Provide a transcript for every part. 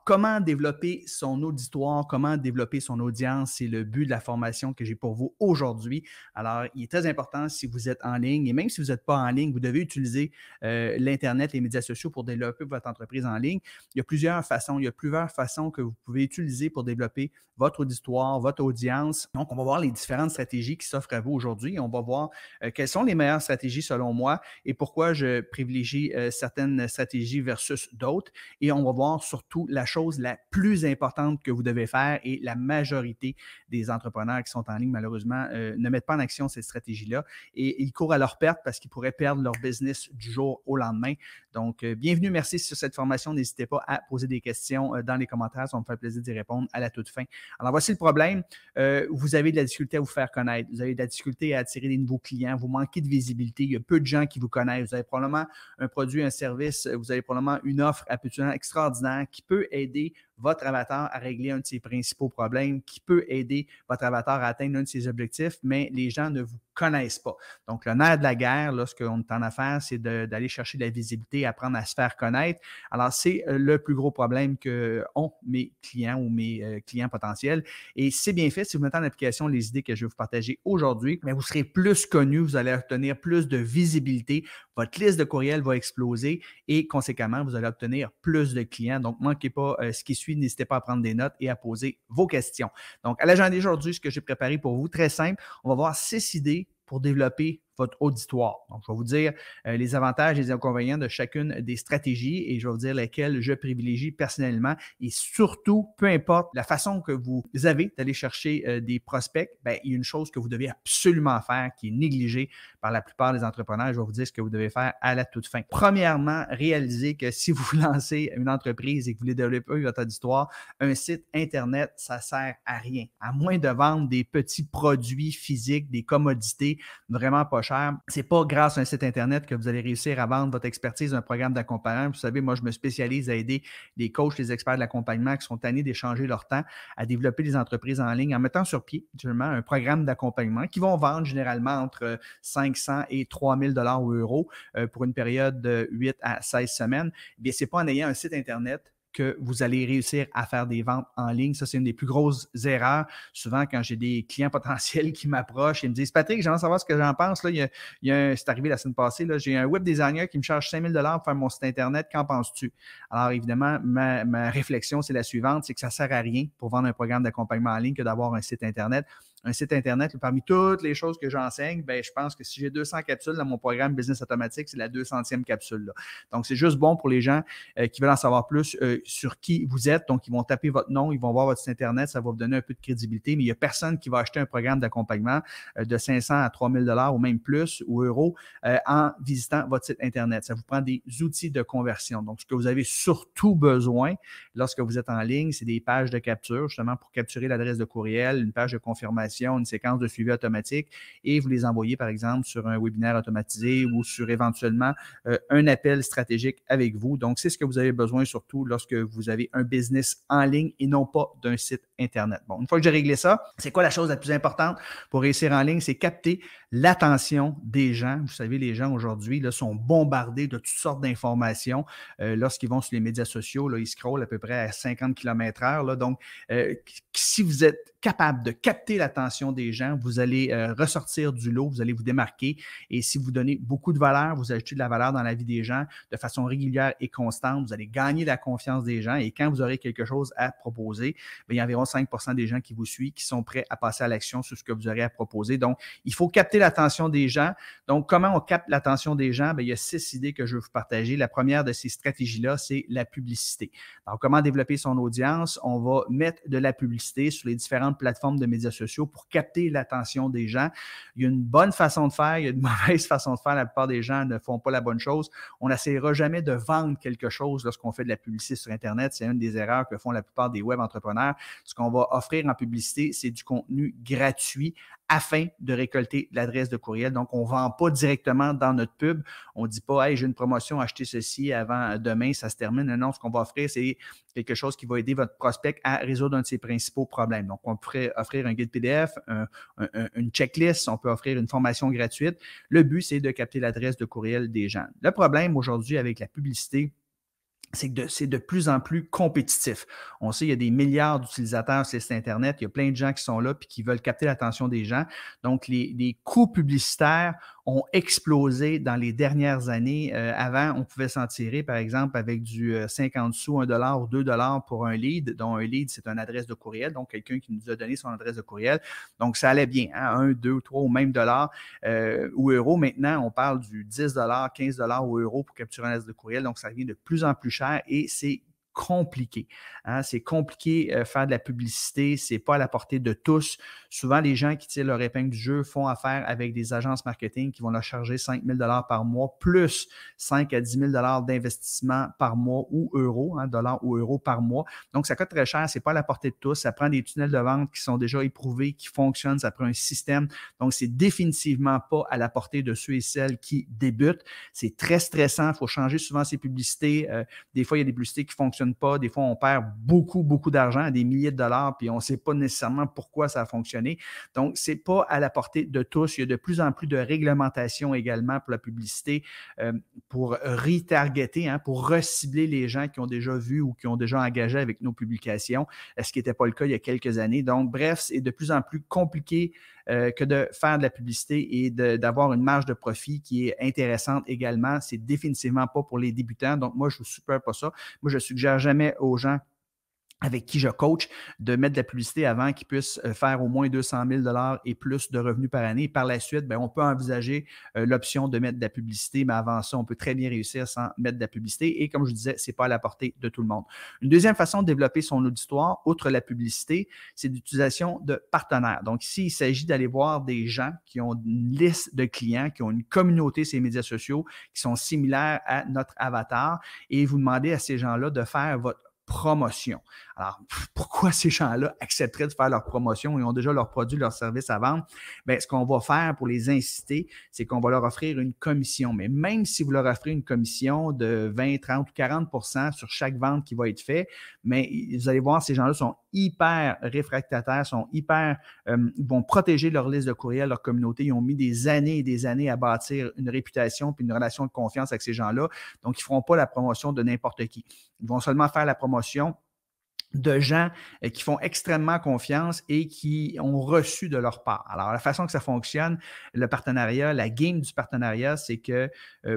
Comment développer son auditoire, comment développer son audience, c'est le but de la formation que j'ai pour vous aujourd'hui. Alors, il est très important si vous êtes en ligne et même si vous n'êtes pas en ligne, vous devez utiliser l'Internet, les médias sociaux pour développer votre entreprise en ligne. Il y a plusieurs façons, que vous pouvez utiliser pour développer votre auditoire, votre audience. Donc, on va voir les différentes stratégies qui s'offrent à vous aujourd'hui. On va voir quelles sont les meilleures stratégies selon moi et pourquoi je privilégie certaines stratégies versus d'autres. Et on va voir surtout la chose la plus importante que vous devez faire et la majorité des entrepreneurs qui sont en ligne, malheureusement, ne mettent pas en action cette stratégie-là et ils courent à leur perte parce qu'ils pourraient perdre leur business du jour au lendemain. Donc, bienvenue, merci sur cette formation. N'hésitez pas à poser des questions dans les commentaires. Ça va me faire plaisir d'y répondre à la toute fin. Alors, voici le problème. Vous avez de la difficulté à vous faire connaître. Vous avez de la difficulté à attirer des nouveaux clients. Vous manquez de visibilité. Il y a peu de gens qui vous connaissent. Vous avez probablement un produit, un service. Vous avez probablement une offre absolument extraordinaire qui peut aider votre avatar à régler un de ses principaux problèmes, qui peut aider votre avatar à atteindre un de ses objectifs, mais les gens ne vous connaissent pas. Donc, le nerf de la guerre, lorsqu'on est en affaires, c'est d'aller chercher de la visibilité, apprendre à se faire connaître. Alors, c'est le plus gros problème que ont mes clients ou mes clients potentiels. Et c'est bien fait, si vous mettez en application les idées que je vais vous partager aujourd'hui, mais vous serez plus connu, vous allez obtenir plus de visibilité, votre liste de courriels va exploser et conséquemment, vous allez obtenir plus de clients. Donc, ne manquez pas ce qui suit, n'hésitez pas à prendre des notes et à poser vos questions. Donc, à l'agenda d'aujourd'hui, ce que j'ai préparé pour vous, très simple, on va voir 6 idées pour développer votre auditoire. Donc, je vais vous dire les avantages et les inconvénients de chacune des stratégies et je vais vous dire lesquelles je privilégie personnellement et surtout, peu importe la façon que vous avez d'aller chercher des prospects, bien, il y a une chose que vous devez absolument faire qui est négligée par la plupart des entrepreneurs. Je vais vous dire ce que vous devez faire à la toute fin. Premièrement, réalisez que si vous lancez une entreprise et que vous voulez développer votre auditoire, un site Internet, ça ne sert à rien. À moins de vendre des petits produits physiques, des commodités vraiment pas cher. C'est pas grâce à un site Internet que vous allez réussir à vendre votre expertise d'un programme d'accompagnement. Vous savez, moi, je me spécialise à aider les coachs, les experts de l'accompagnement qui sont tannés d'échanger leur temps à développer des entreprises en ligne en mettant sur pied, généralement, un programme d'accompagnement qui vont vendre généralement entre 500 et 3000 dollars ou euros pour une période de 8 à 16 semaines. Bien, c'est pas en ayant un site Internet que vous allez réussir à faire des ventes en ligne. Ça, c'est une des plus grosses erreurs. Souvent, quand j'ai des clients potentiels qui m'approchent et me disent « Patrick, j'aimerais savoir ce que j'en pense. » Là, c'est arrivé la semaine passée, là, j'ai un web designer qui me charge 5000 dollars pour faire mon site Internet. Qu'en penses-tu? Alors, évidemment, ma réflexion, c'est la suivante, c'est que ça ne sert à rien pour vendre un programme d'accompagnement en ligne que d'avoir un site Internet. Un site Internet, parmi toutes les choses que j'enseigne, ben, je pense que si j'ai 200 capsules dans mon programme Business Automatique, c'est la 200e capsule. Là. Donc, c'est juste bon pour les gens qui veulent en savoir plus sur qui vous êtes. Donc, ils vont taper votre nom, ils vont voir votre site Internet, ça va vous donner un peu de crédibilité, mais il n'y a personne qui va acheter un programme d'accompagnement de 500 à 3000 dollars ou même plus ou euros en visitant votre site Internet. Ça vous prend des outils de conversion. Donc, ce que vous avez surtout besoin lorsque vous êtes en ligne, c'est des pages de capture, justement pour capturer l'adresse de courriel, une page de confirmation, une séquence de suivi automatique et vous les envoyez, par exemple, sur un webinaire automatisé ou sur éventuellement un appel stratégique avec vous. Donc, c'est ce que vous avez besoin surtout lorsque vous avez un business en ligne et non pas d'un site Internet. Bon, une fois que j'ai réglé ça, c'est quoi la chose la plus importante pour réussir en ligne? C'est capter l'attention des gens. Vous savez, les gens aujourd'hui là, sont bombardés de toutes sortes d'informations. Lorsqu'ils vont sur les médias sociaux, là, ils scrollent à peu près à 50 km/h. Là. Donc, si vous êtes capable de capter l'attention des gens, vous allez ressortir du lot, vous allez vous démarquer. Et si vous donnez beaucoup de valeur, vous ajoutez de la valeur dans la vie des gens de façon régulière et constante, vous allez gagner la confiance des gens. Et quand vous aurez quelque chose à proposer, bien, il y a environ 5% des gens qui vous suivent qui sont prêts à passer à l'action sur ce que vous aurez à proposer. Donc, il faut capter l'attention des gens. Donc, comment on capte l'attention des gens? Bien, il y a 6 idées que je veux vous partager. La première de ces stratégies-là, c'est la publicité. Alors, comment développer son audience? On va mettre de la publicité sur les différentes plateformes de médias sociaux pour capter l'attention des gens. Il y a une bonne façon de faire, il y a une mauvaise façon de faire. La plupart des gens ne font pas la bonne chose. On n'essayera jamais de vendre quelque chose lorsqu'on fait de la publicité sur Internet. C'est une des erreurs que font la plupart des web entrepreneurs. Ce qu'on va offrir en publicité, c'est du contenu gratuit afin de récolter l'adresse de courriel. Donc, on ne vend pas directement dans notre pub. On ne dit pas « Hey, j'ai une promotion, achetez ceci avant demain, ça se termine. » Non, ce qu'on va offrir, c'est quelque chose qui va aider votre prospect à résoudre un de ses principaux problèmes. Donc, on pourrait offrir un guide PDF, une checklist, on peut offrir une formation gratuite. Le but, c'est de capter l'adresse de courriel des gens. Le problème aujourd'hui avec la publicité, c'est de plus en plus compétitif. On sait qu'il y a des milliards d'utilisateurs sur le site Internet, il y a plein de gens qui sont là et qui veulent capter l'attention des gens. Donc, les coûts publicitaires ont explosé dans les dernières années. Avant, on pouvait s'en tirer, par exemple, avec du 50 sous, 1 $ ou 2 $ pour un lead, dont un lead, c'est une adresse de courriel, donc quelqu'un qui nous a donné son adresse de courriel. Donc, ça allait bien, hein, 1, 2, 3 ou même dollars ou euros. Maintenant, on parle du 10 $, 15 $ ou euros pour capturer un adresse de courriel. Donc, ça devient de plus en plus cher et c'est compliqué. Hein? C'est compliqué faire de la publicité, c'est pas à la portée de tous. Souvent, les gens qui tirent leur épingle du jeu font affaire avec des agences marketing qui vont leur charger 5 000 $ par mois, plus 5 à 10 000 $ d'investissement par mois ou euros, hein, dollars ou euros par mois. Donc, ça coûte très cher, c'est pas à la portée de tous. Ça prend des tunnels de vente qui sont déjà éprouvés, qui fonctionnent, ça prend un système. Donc, c'est définitivement pas à la portée de ceux et celles qui débutent. C'est très stressant, il faut changer souvent ses publicités. Des fois, il y a des publicités qui fonctionnent pas. Des fois, on perd beaucoup, beaucoup d'argent, des milliers de dollars, puis on ne sait pas nécessairement pourquoi ça a fonctionné. Donc, ce n'est pas à la portée de tous. Il y a de plus en plus de réglementations également pour la publicité, pour retargeter, hein, pour recibler les gens qui ont déjà vu ou qui ont déjà engagé avec nos publications, ce qui n'était pas le cas il y a quelques années. Donc, bref, c'est de plus en plus compliqué que de faire de la publicité et d'avoir une marge de profit qui est intéressante également. C'est définitivement pas pour les débutants. Donc, moi, je ne vous suggère pas ça. Moi, je ne suggère jamais aux gens avec qui je coach, de mettre de la publicité avant qu'ils puissent faire au moins 200 000 $ et plus de revenus par année. Par la suite, bien, on peut envisager l'option de mettre de la publicité, mais avant ça, on peut très bien réussir sans mettre de la publicité. Et comme je disais, ce n'est pas à la portée de tout le monde. Une deuxième façon de développer son auditoire, outre la publicité, c'est l'utilisation de partenaires. Donc ici, il s'agit d'aller voir des gens qui ont une liste de clients, qui ont une communauté sur les médias sociaux, qui sont similaires à notre avatar, et vous demandez à ces gens-là de faire votre promotion. Alors, pourquoi ces gens-là accepteraient de faire leur promotion? Ils ont déjà leurs produits, leurs services à vendre. Bien, ce qu'on va faire pour les inciter, c'est qu'on va leur offrir une commission. Mais même si vous leur offrez une commission de 20, 30 ou 40 % sur chaque vente qui va être faite, mais vous allez voir, ces gens-là sont hyper réfractataires, vont protéger leur liste de courriel, leur communauté. Ils ont mis des années et des années à bâtir une réputation puis une relation de confiance avec ces gens-là. Donc, ils ne feront pas la promotion de n'importe qui. Ils vont seulement faire la promotion de gens qui font extrêmement confiance et qui ont reçu de leur part. Alors, la façon que ça fonctionne, le partenariat, la game du partenariat, c'est que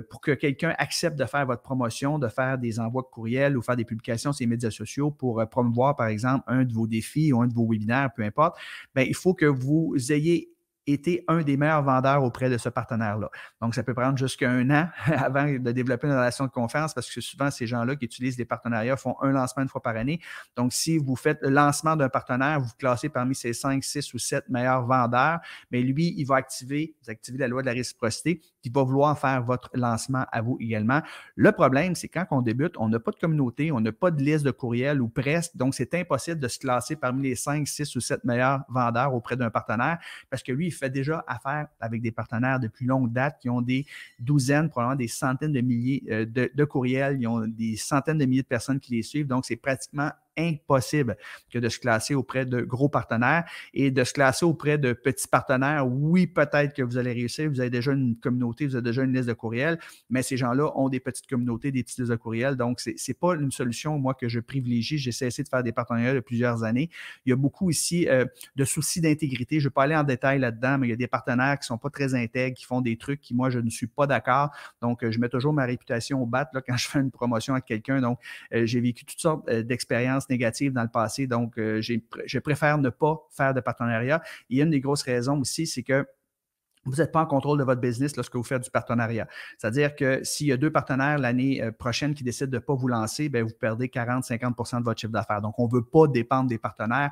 pour que quelqu'un accepte de faire votre promotion, de faire des envois de courriel ou faire des publications sur les médias sociaux pour promouvoir, par exemple, un de vos défis ou un de vos webinaires, peu importe, bien, il faut que vous ayez été un des meilleurs vendeurs auprès de ce partenaire-là. Donc, ça peut prendre jusqu'à 1 an avant de développer une relation de confiance parce que souvent, ces gens-là qui utilisent les partenariats font un lancement une fois par année. Donc, si vous faites le lancement d'un partenaire, vous vous classez parmi ces 5, 6 ou 7 meilleurs vendeurs, mais lui, il va activer la loi de la réciprocité, il va vouloir faire votre lancement à vous également. Le problème, c'est quand on débute, on n'a pas de communauté, on n'a pas de liste de courriel ou presque, donc c'est impossible de se classer parmi les 5, 6 ou 7 meilleurs vendeurs auprès d'un partenaire parce que lui, il fait déjà affaire avec des partenaires depuis longue date qui ont des douzaines, probablement des centaines de milliers de courriels, ils ont des centaines de milliers de personnes qui les suivent, donc c'est pratiquement impossible que de se classer auprès de gros partenaires et de se classer auprès de petits partenaires. Oui, peut-être que vous allez réussir, vous avez déjà une communauté, vous avez déjà une liste de courriels, mais ces gens-là ont des petites communautés, des petites listes de courriels, donc ce n'est pas une solution, moi, que je privilégie. J'ai cessé de faire des partenariats de plusieurs années. Il y a beaucoup ici de soucis d'intégrité. Je ne vais pas aller en détail là-dedans, mais il y a des partenaires qui ne sont pas très intègres, qui font des trucs qui, moi, je ne suis pas d'accord. Donc, je mets toujours ma réputation au bat là, quand je fais une promotion à quelqu'un. Donc, j'ai vécu toutes sortes d'expériences négatives dans le passé. Donc, je préfère ne pas faire de partenariat. Il y a une des grosses raisons aussi, c'est que vous n'êtes pas en contrôle de votre business lorsque vous faites du partenariat. C'est-à-dire que s'il y a 2 partenaires l'année prochaine qui décident de ne pas vous lancer, bien, vous perdez 40-50 % de votre chiffre d'affaires. Donc, on ne veut pas dépendre des partenaires.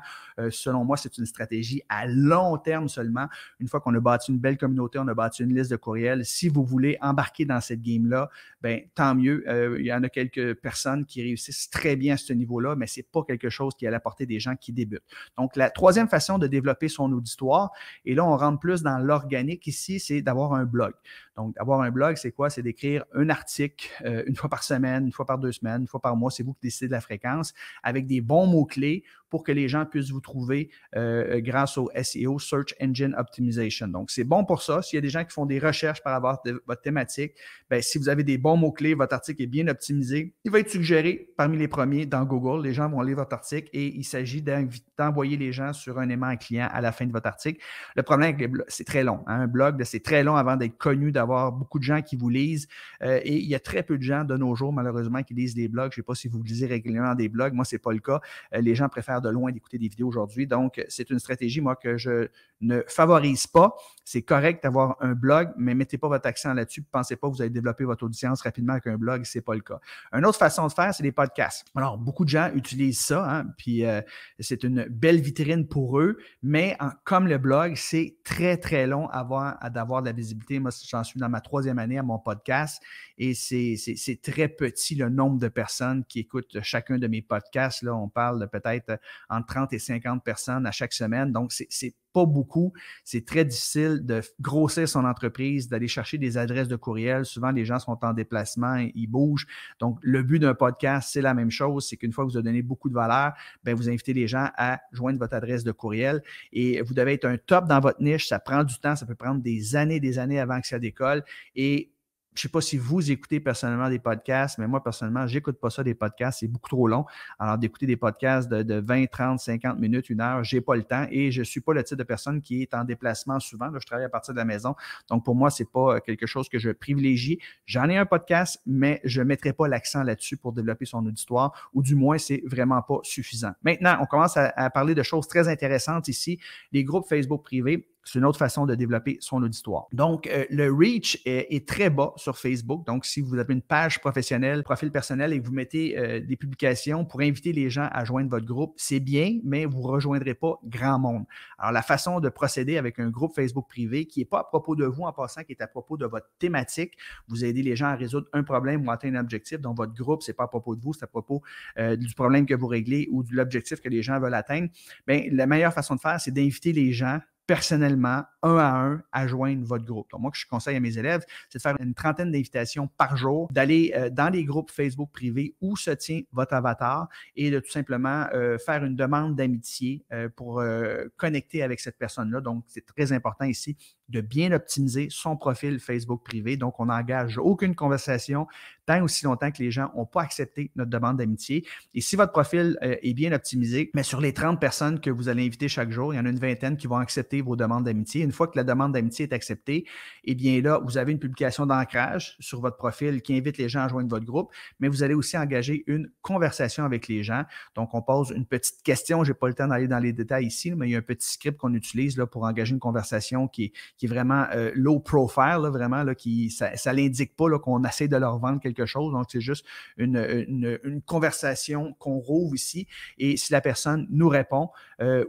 Selon moi, c'est une stratégie à long terme seulement. Une fois qu'on a bâti une belle communauté, on a bâti une liste de courriels. Si vous voulez embarquer dans cette game-là, bien, tant mieux. Il y en a quelques personnes qui réussissent très bien à ce niveau-là, mais ce n'est pas quelque chose qui est à la portée des gens qui débutent. Donc, la troisième façon de développer son auditoire, et là, on rentre plus dans l'organique ici, c'est d'avoir un blog. Donc, avoir un blog, c'est quoi? C'est d'écrire un article une fois par semaine, une fois par 2 semaines, une fois par mois. C'est vous qui décidez de la fréquence avec des bons mots-clés pour que les gens puissent vous trouver grâce au SEO, Search Engine Optimization. Donc, c'est bon pour ça. S'il y a des gens qui font des recherches par rapport à votre thématique, bien, si vous avez des bons mots-clés, votre article est bien optimisé, il va être suggéré parmi les premiers dans Google. Les gens vont lire votre article et il s'agit d'envoyer les gens sur un aimant client à la fin de votre article. Le problème avec les blogs, c'est très long. Hein? Un blog, c'est très long avant d'être connu, d'avoir beaucoup de gens qui vous lisent. Et il y a très peu de gens de nos jours, malheureusement, qui lisent des blogs. Je ne sais pas si vous lisez régulièrement des blogs. Moi, ce n'est pas le cas. Les gens préfèrent de loin d'écouter des vidéos aujourd'hui. Donc, c'est une stratégie, moi, que je ne favorise pas. C'est correct d'avoir un blog, mais ne mettez pas votre accent là-dessus. Ne pensez pas que vous allez développer votre audience rapidement avec un blog. Ce n'est pas le cas. Une autre façon de faire, c'est les podcasts. Alors, beaucoup de gens utilisent ça, hein, puis c'est une belle vitrine pour eux, mais comme le blog, c'est très, très long d'avoir de la visibilité. Moi, j'en suis dans ma 3e année à mon podcast et c'est très petit le nombre de personnes qui écoutent chacun de mes podcasts. Là, on parle de peut-être entre 30 et 50 personnes à chaque semaine. Donc, c'est pas beaucoup. C'est très difficile de grossir son entreprise, d'aller chercher des adresses de courriel. Souvent, les gens sont en déplacement, ils bougent. Donc, le but d'un podcast, c'est la même chose. C'est qu'une fois que vous avez donné beaucoup de valeur, bien, vous invitez les gens à joindre votre adresse de courriel et vous devez être un top dans votre niche. Ça prend du temps. Ça peut prendre des années avant que ça décolle. Et je ne sais pas si vous écoutez personnellement des podcasts, mais moi, personnellement, je n'écoute pas ça, des podcasts. C'est beaucoup trop long. Alors, d'écouter des podcasts de 20, 30, 50 minutes, 1 heure, je n'ai pas le temps et je ne suis pas le type de personne qui est en déplacement souvent. Là, je travaille à partir de la maison. Donc, pour moi, ce n'est pas quelque chose que je privilégie. J'en ai un podcast, mais je ne mettrai pas l'accent là-dessus pour développer son auditoire ou du moins, ce n'est vraiment pas suffisant. Maintenant, on commence à parler de choses très intéressantes ici. Les groupes Facebook privés. C'est une autre façon de développer son auditoire. Donc, le reach est très bas sur Facebook. Donc, si vous avez une page professionnelle, profil personnel et que vous mettez des publications pour inviter les gens à joindre votre groupe, c'est bien, mais vous ne rejoindrez pas grand monde. Alors, la façon de procéder avec un groupe Facebook privé qui n'est pas à propos de vous en passant, qui est à propos de votre thématique, vous aidez les gens à résoudre un problème ou à atteindre un objectif. Donc, votre groupe, ce n'est pas à propos de vous, c'est à propos du problème que vous réglez ou de l'objectif que les gens veulent atteindre. Bien, la meilleure façon de faire, c'est d'inviter les gens personnellement, un à un, à joindre votre groupe. Donc, moi, que je conseille à mes élèves, c'est de faire une trentaine d'invitations par jour, d'aller dans les groupes Facebook privés où se tient votre avatar et de tout simplement faire une demande d'amitié pour connecter avec cette personne-là. Donc, c'est très important ici de bien optimiser son profil Facebook privé. Donc, on n'engage aucune conversation tant aussi longtemps que les gens n'ont pas accepté notre demande d'amitié. Et si votre profil est bien optimisé, mais sur les 30 personnes que vous allez inviter chaque jour, il y en a une vingtaine qui vont accepter vos demandes d'amitié. Une fois que la demande d'amitié est acceptée, eh bien là, vous avez une publication d'ancrage sur votre profil qui invite les gens à joindre votre groupe, mais vous allez aussi engager une conversation avec les gens. Donc, on pose une petite question. Je n'ai pas le temps d'aller dans les détails ici, mais il y a un petit script qu'on utilise là, pour engager une conversation qui est vraiment low profile, là, vraiment, là, ça l'indique pas là, qu'on essaie de leur vendre quelque chose. Donc, c'est juste une conversation qu'on rouvre ici. Et si la personne nous répond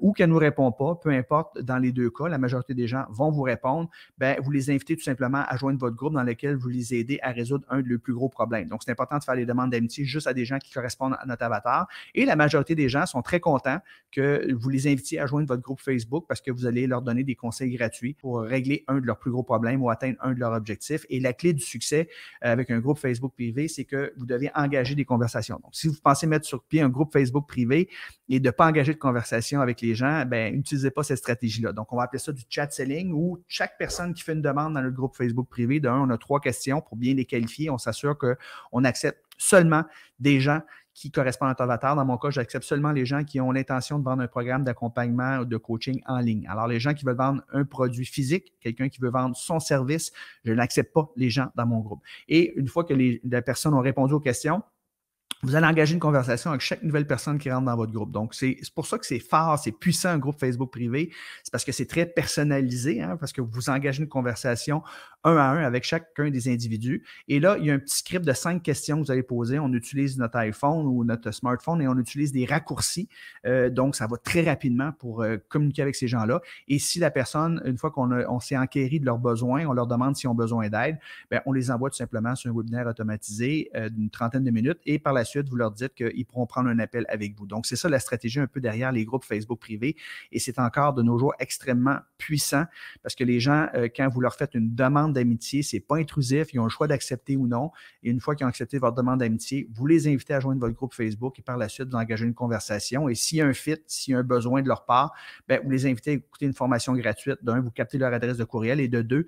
ou qu'elle ne nous répond pas, peu importe, dans les deux cas, la majorité des gens vont vous répondre, bien, vous les invitez tout simplement à joindre votre groupe dans lequel vous les aidez à résoudre un de leurs plus gros problèmes. Donc, c'est important de faire les demandes d'amitié juste à des gens qui correspondent à notre avatar. Et la majorité des gens sont très contents que vous les invitiez à joindre votre groupe Facebook parce que vous allez leur donner des conseils gratuits pour régler un de leurs plus gros problèmes ou atteindre un de leurs objectifs. Et la clé du succès avec un groupe Facebook privé, c'est que vous devez engager des conversations. Donc, si vous pensez mettre sur pied un groupe Facebook privé et de ne pas engager de conversation avec les gens, bien, n'utilisez pas cette stratégie-là. Donc, on va appeler ça du chat selling où chaque personne qui fait une demande dans notre groupe Facebook privé, on a 3 questions pour bien les qualifier. On s'assure qu'on accepte seulement des gens qui correspondent à notre avatar. Dans mon cas, j'accepte seulement les gens qui ont l'intention de vendre un programme d'accompagnement ou de coaching en ligne. Alors, les gens qui veulent vendre un produit physique, quelqu'un qui veut vendre son service, je n'accepte pas les gens dans mon groupe. Et une fois que les personnes ont répondu aux questions, vous allez engager une conversation avec chaque nouvelle personne qui rentre dans votre groupe. Donc, c'est pour ça que c'est fort, c'est puissant un groupe Facebook privé. C'est parce que c'est très personnalisé, hein, parce que vous engagez une conversation un à un avec chacun des individus. Et là, il y a un petit script de 5 questions que vous allez poser. On utilise notre iPhone ou notre smartphone et on utilise des raccourcis. Donc, ça va très rapidement pour communiquer avec ces gens-là. Et si la personne, une fois qu'on s'est enquéri de leurs besoins, on leur demande s'ils ont besoin d'aide, bien, on les envoie tout simplement sur un webinaire automatisé d'une trentaine de minutes. Et par la suite, vous leur dites qu'ils pourront prendre un appel avec vous. Donc, c'est ça la stratégie un peu derrière les groupes Facebook privés et c'est encore de nos jours extrêmement puissant parce que les gens, quand vous leur faites une demande d'amitié, c'est pas intrusif, ils ont le choix d'accepter ou non. Et une fois qu'ils ont accepté votre demande d'amitié, vous les invitez à joindre votre groupe Facebook et par la suite, vous engagez une conversation. Et s'il y a un fit, s'il y a un besoin de leur part, bien, vous les invitez à écouter une formation gratuite. D'un, vous captez leur adresse de courriel et de deux,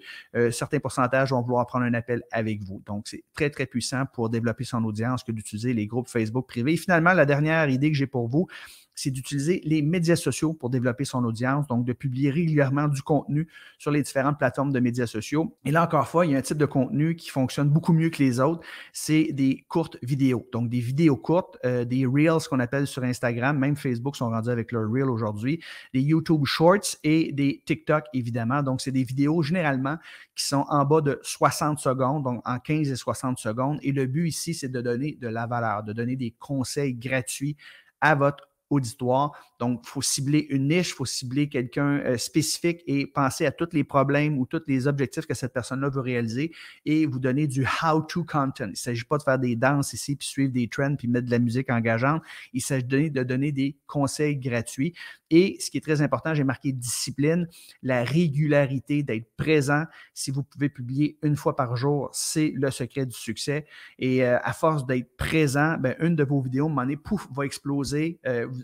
certains pourcentages vont vouloir prendre un appel avec vous. Donc, c'est très, très puissant pour développer son audience que d'utiliser les groupes Facebook privés. Et finalement, la dernière idée que j'ai pour vous, c'est d'utiliser les médias sociaux pour développer son audience, donc de publier régulièrement du contenu sur les différentes plateformes de médias sociaux. Et là, encore une fois, il y a un type de contenu qui fonctionne beaucoup mieux que les autres, c'est des courtes vidéos. Donc, des vidéos courtes, des Reels qu'on appelle sur Instagram, même Facebook sont rendus avec leur Reel aujourd'hui, des YouTube Shorts et des TikTok, évidemment. Donc, c'est des vidéos généralement qui sont en bas de 60 secondes, donc en 15 et 60 secondes. Et le but ici, c'est de donner de la valeur, de donner des conseils gratuits à votre auditoire. Donc, il faut cibler une niche, il faut cibler quelqu'un spécifique et penser à tous les problèmes ou tous les objectifs que cette personne-là veut réaliser et vous donner du how-to content. Il ne s'agit pas de faire des danses ici, puis suivre des trends, puis mettre de la musique engageante. Il s'agit de donner des conseils gratuits. Et ce qui est très important, j'ai marqué discipline, la régularité, d'être présent. Si vous pouvez publier une fois par jour, c'est le secret du succès. Et à force d'être présent, bien, une de vos vidéos, à un moment donné, pouf, va exploser.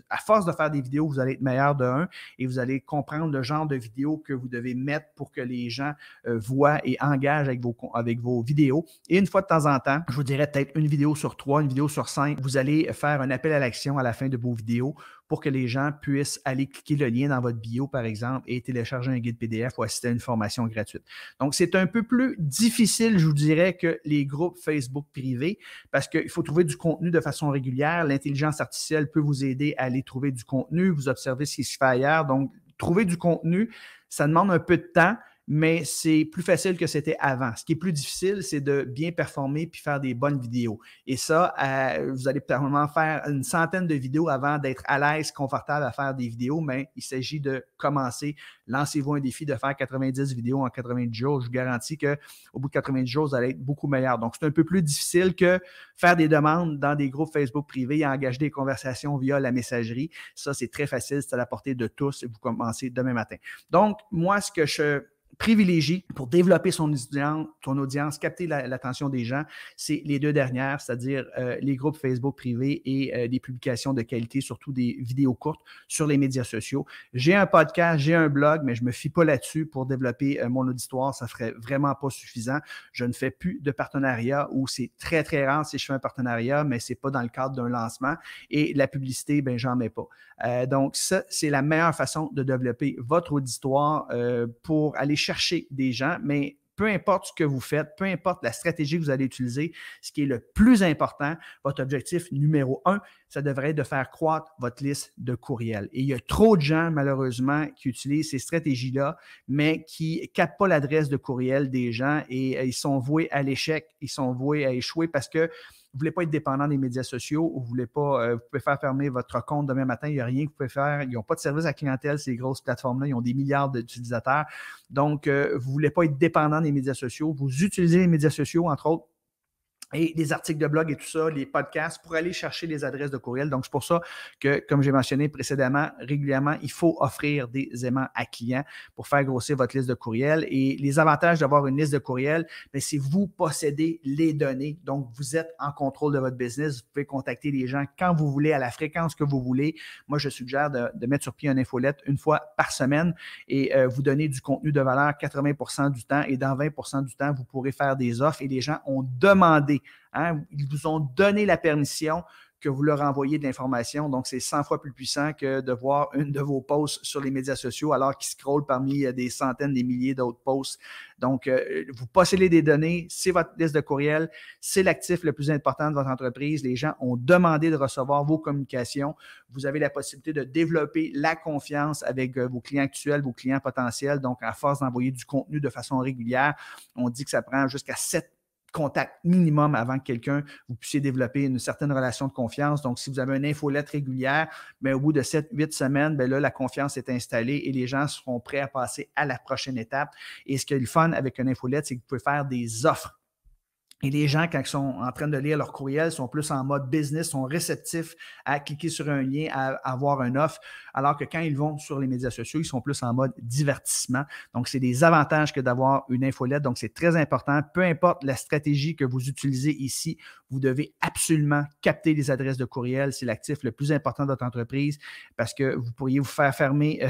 À force de faire des vidéos, vous allez être meilleur de un et vous allez comprendre le genre de vidéos que vous devez mettre pour que les gens voient et engagent avec vos vidéos. Et une fois de temps en temps, je vous dirais peut-être une vidéo sur 3, une vidéo sur 5, vous allez faire un appel à l'action à la fin de vos vidéos pour que les gens puissent aller cliquer le lien dans votre bio, par exemple, et télécharger un guide PDF ou assister à une formation gratuite. Donc, c'est un peu plus difficile, je vous dirais, que les groupes Facebook privés parce qu'il faut trouver du contenu de façon régulière. L'intelligence artificielle peut vous aider à aller trouver du contenu, vous observez ce qui se fait ailleurs. Donc, trouver du contenu, ça demande un peu de temps, mais c'est plus facile que c'était avant. Ce qui est plus difficile, c'est de bien performer puis faire des bonnes vidéos. Et ça, vous allez probablement faire une centaine de vidéos avant d'être à l'aise, confortable à faire des vidéos, mais il s'agit de commencer. Lancez-vous un défi de faire 90 vidéos en 90 jours. Je vous garantis qu'au bout de 90 jours, vous allez être beaucoup meilleur. Donc, c'est un peu plus difficile que faire des demandes dans des groupes Facebook privés et engager des conversations via la messagerie. Ça, c'est très facile, c'est à la portée de tous et vous commencez demain matin. Donc, moi, ce que je privilégie pour développer son audience, capter l'attention des gens, c'est les deux dernières, c'est-à-dire les groupes Facebook privés et des publications de qualité, surtout des vidéos courtes sur les médias sociaux. J'ai un podcast, j'ai un blog, mais je ne me fie pas là-dessus pour développer mon auditoire. Ça ne ferait vraiment pas suffisant. Je ne fais plus de partenariat ou c'est très, très rare si je fais un partenariat, mais ce n'est pas dans le cadre d'un lancement. Et la publicité, ben j'en mets pas. Donc, ça, c'est la meilleure façon de développer votre auditoire pour aller chercher des gens, mais peu importe ce que vous faites, peu importe la stratégie que vous allez utiliser, ce qui est le plus important, votre objectif numéro 1, ça devrait être de faire croître votre liste de courriels. Et il y a trop de gens, malheureusement, qui utilisent ces stratégies-là, mais qui ne captent pas l'adresse de courriel des gens et ils sont voués à l'échec, ils sont voués à échouer parce que vous ne voulez pas être dépendant des médias sociaux ou vous voulez pas, vous pouvez faire fermer votre compte demain matin, il n'y a rien que vous pouvez faire. Ils n'ont pas de service à clientèle, ces grosses plateformes-là, ils ont des milliards d'utilisateurs. Donc, vous ne voulez pas être dépendant des médias sociaux. Vous utilisez les médias sociaux, entre autres, et les articles de blog et tout ça, les podcasts, pour aller chercher les adresses de courriel. Donc, c'est pour ça que, comme j'ai mentionné précédemment, régulièrement, il faut offrir des aimants à clients pour faire grossir votre liste de courriel. Et les avantages d'avoir une liste de courriel, c'est vous possédez les données. Donc, vous êtes en contrôle de votre business. Vous pouvez contacter les gens quand vous voulez, à la fréquence que vous voulez. Moi, je suggère de mettre sur pied une infolette une fois par semaine et vous donner du contenu de valeur 80% du temps. Et dans 20% du temps, vous pourrez faire des offres et les gens ont demandé. Hein, ils vous ont donné la permission que vous leur envoyez de l'information. Donc, c'est 100 fois plus puissant que de voir une de vos posts sur les médias sociaux alors qu'ils scrollent parmi des centaines, des milliers d'autres posts. Donc, vous possédez des données, c'est votre liste de courriel, c'est l'actif le plus important de votre entreprise. Les gens ont demandé de recevoir vos communications. Vous avez la possibilité de développer la confiance avec vos clients actuels, vos clients potentiels. Donc, à force d'envoyer du contenu de façon régulière, on dit que ça prend jusqu'à 7 contact minimum avant que vous puissiez développer une certaine relation de confiance. Donc, si vous avez une infolette régulière, bien, au bout de 7-8 semaines, bien là, la confiance est installée et les gens seront prêts à passer à la prochaine étape. Et ce qui est le fun avec une infolette, c'est que vous pouvez faire des offres. Et les gens, quand ils sont en train de lire leur courriel, sont plus en mode business, sont réceptifs à cliquer sur un lien, à avoir une offre, alors que quand ils vont sur les médias sociaux, ils sont plus en mode divertissement. Donc, c'est des avantages que d'avoir une infolette. Donc, c'est très important. Peu importe la stratégie que vous utilisez ici, vous devez absolument capter les adresses de courriel. C'est l'actif le plus important de votre entreprise parce que vous pourriez vous faire fermer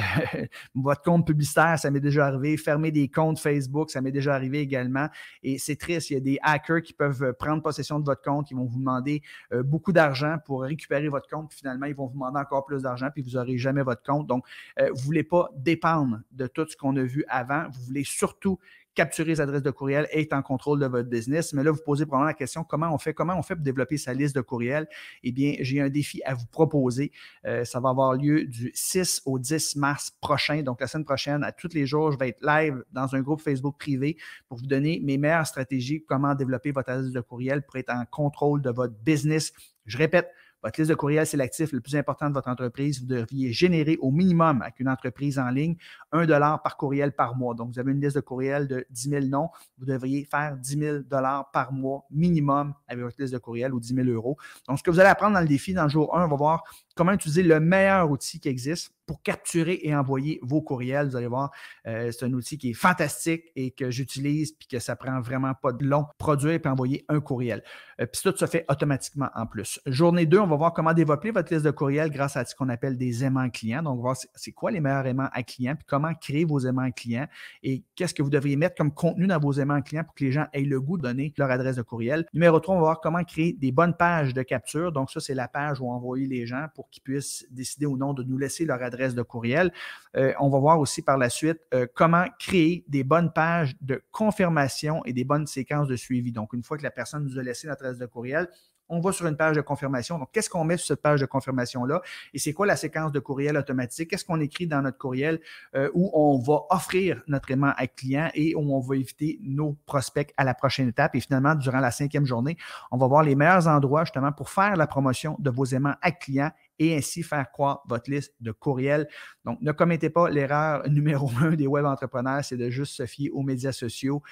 votre compte publicitaire, ça m'est déjà arrivé, fermer des comptes Facebook, ça m'est déjà arrivé également. Et c'est triste, il y a des hackers qui peuvent prendre possession de votre compte, ils vont vous demander beaucoup d'argent pour récupérer votre compte, puis finalement, ils vont vous demander encore plus d'argent, puis vous n'aurez jamais votre compte. Donc, vous ne voulez pas dépendre de tout ce qu'on a vu avant. Vous voulez surtout capturer les adresses de courriel et être en contrôle de votre business. Mais là, vous posez probablement la question, comment on fait pour développer sa liste de courriels? Eh bien, j'ai un défi à vous proposer. Ça va avoir lieu du 6 au 10 mars prochain. Donc, la semaine prochaine, à tous les jours, je vais être live dans un groupe Facebook privé pour vous donner mes meilleures stratégies, comment développer votre adresse de courriel pour être en contrôle de votre business. Je répète, votre liste de courriel, c'est l'actif le plus important de votre entreprise. Vous devriez générer au minimum avec une entreprise en ligne 1 $ par courriel par mois. Donc, vous avez une liste de courriel de 10 000 noms. Vous devriez faire 10 000 $ par mois minimum avec votre liste de courriel ou 10 000 euros. Donc, ce que vous allez apprendre dans le défi, dans le jour 1, on va voir comment utiliser le meilleur outil qui existe pour capturer et envoyer vos courriels. Vous allez voir, c'est un outil qui est fantastique et que j'utilise puis que ça prend vraiment pas de long produire puis envoyer un courriel. Puis tout se fait automatiquement en plus. Journée 2, on va voir comment développer votre liste de courriel grâce à ce qu'on appelle des aimants clients. Donc, on va voir c'est quoi les meilleurs aimants à clients puis comment créer vos aimants clients et qu'est-ce que vous devriez mettre comme contenu dans vos aimants clients pour que les gens aient le goût de donner leur adresse de courriel. Numéro 3, on va voir comment créer des bonnes pages de capture. Donc, ça, c'est la page où envoyer les gens pour qu'ils puissent décider ou non de nous laisser leur adresse de courriel. On va voir aussi par la suite comment créer des bonnes pages de confirmation et des bonnes séquences de suivi. Donc, une fois que la personne nous a laissé notre adresse de courriel, on va sur une page de confirmation. Donc, qu'est-ce qu'on met sur cette page de confirmation-là? Et c'est quoi la séquence de courriel automatique? Qu'est-ce qu'on écrit dans notre courriel où on va offrir notre aimant à client et où on va éviter nos prospects à la prochaine étape? Et finalement, durant la 5e journée, on va voir les meilleurs endroits justement pour faire la promotion de vos aimants à clients et ainsi faire croître votre liste de courriels. Donc, ne commettez pas l'erreur numéro 1 des web entrepreneurs, c'est de juste se fier aux médias sociaux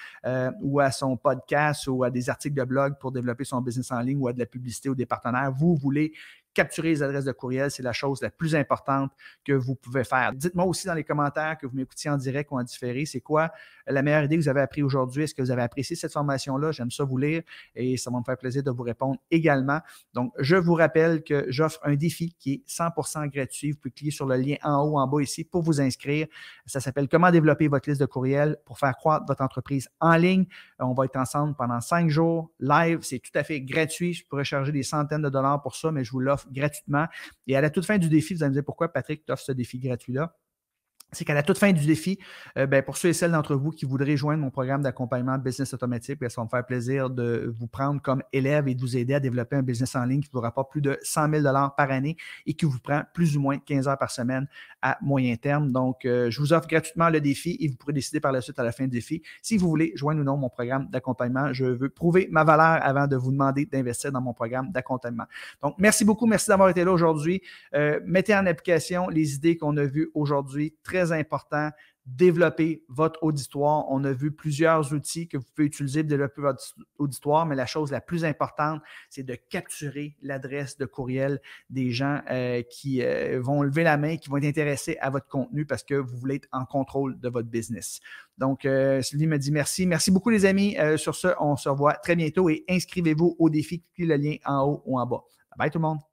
ou à son podcast ou à des articles de blog pour développer son business en ligne ou à de la publicité ou des partenaires. Vous voulez capturer les adresses de courriel, c'est la chose la plus importante que vous pouvez faire. Dites-moi aussi dans les commentaires que vous m'écoutiez en direct ou en différé, c'est quoi la meilleure idée que vous avez appris aujourd'hui? Est-ce que vous avez apprécié cette formation-là? J'aime ça vous lire et ça va me faire plaisir de vous répondre également. Donc, je vous rappelle que j'offre un défi qui est 100% gratuit. Vous pouvez cliquer sur le lien en haut, en bas ici pour vous inscrire. Ça s'appelle « Comment développer votre liste de courriel pour faire croître votre entreprise en ligne ». On va être ensemble pendant 5 jours live. C'est tout à fait gratuit. Je pourrais charger des centaines de dollars pour ça, mais je vous l'offre gratuitement. Et à la toute fin du défi, vous allez me dire pourquoi Patrick t'offre ce défi gratuit-là. C'est qu'à la toute fin du défi, pour ceux et celles d'entre vous qui voudraient joindre mon programme d'accompagnement Business Automatique, ça va me faire plaisir de vous prendre comme élève et de vous aider à développer un business en ligne qui vous rapporte plus de 100 000 $ par année et qui vous prend plus ou moins 15 heures par semaine à moyen terme. Donc, je vous offre gratuitement le défi et vous pourrez décider par la suite à la fin du défi si vous voulez joindre ou non mon programme d'accompagnement. Je veux prouver ma valeur avant de vous demander d'investir dans mon programme d'accompagnement. Donc, merci beaucoup. Merci d'avoir été là aujourd'hui. Mettez en application les idées qu'on a vues aujourd'hui. Très important, développer votre auditoire. On a vu plusieurs outils que vous pouvez utiliser pour développer votre auditoire, mais la chose la plus importante, c'est de capturer l'adresse de courriel des gens qui vont lever la main, qui vont être intéressés à votre contenu parce que vous voulez être en contrôle de votre business. Donc, Sylvie me dit merci. Merci beaucoup, les amis. Sur ce, on se revoit très bientôt et inscrivez-vous au défi. Cliquez le lien en haut ou en bas. Bye tout le monde.